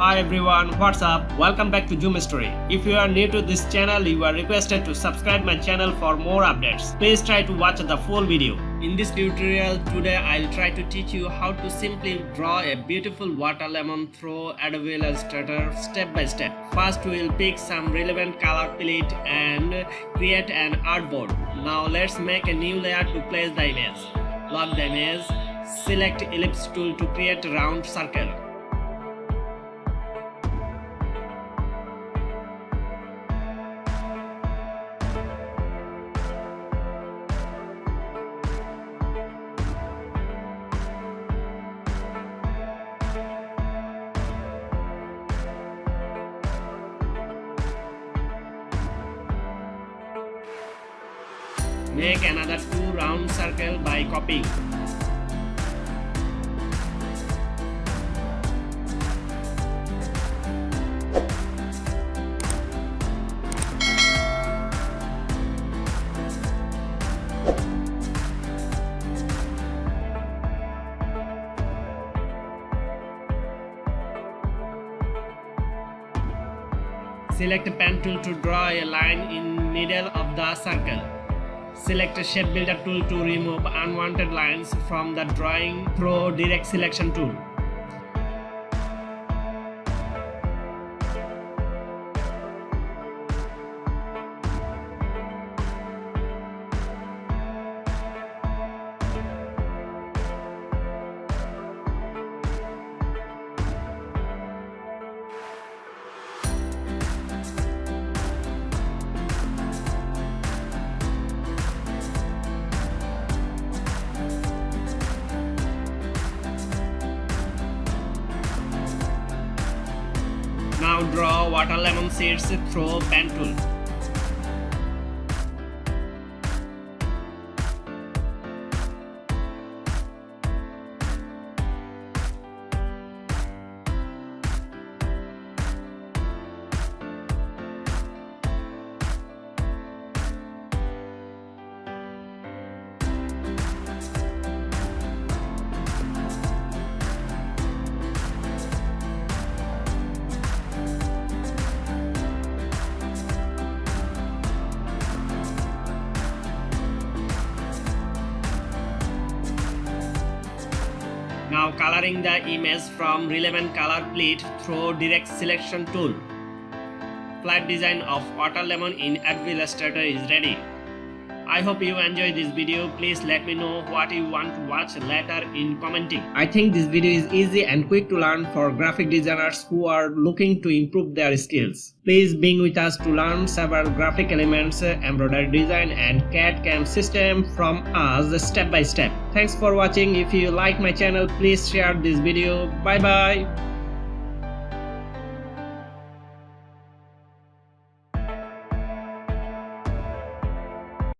Hi everyone, what's up? Welcome back to Zoom Story. If you are new to this channel, you are requested to subscribe my channel for more updates. Please try to watch the full video. In this tutorial today, I'll try to teach you how to simply draw a beautiful water lemon through Adobe Illustrator step by step. First, we'll pick some relevant color palette and create an artboard. Now let's make a new layer to place the image. Lock the image. Select ellipse tool to create a round circle. Make another 2 round circles by copying. Select a pen tool to draw a line in middle of the circle. Select a Shape Builder tool to remove unwanted lines from the drawing through Direct Selection tool. Now draw water lemon seeds through pen tool. Now coloring the image from relevant color palette through Direct Selection tool. Flat design of water lemon in Adobe Illustrator is ready. I hope you enjoyed this video. Please let me know what you want to watch later in commenting. I think this video is easy and quick to learn for graphic designers who are looking to improve their skills. Please be with us to learn several graphic elements, embroidery design and CAD/CAM system from us step by step. Thanks for watching. If you like my channel, please share this video. Bye bye.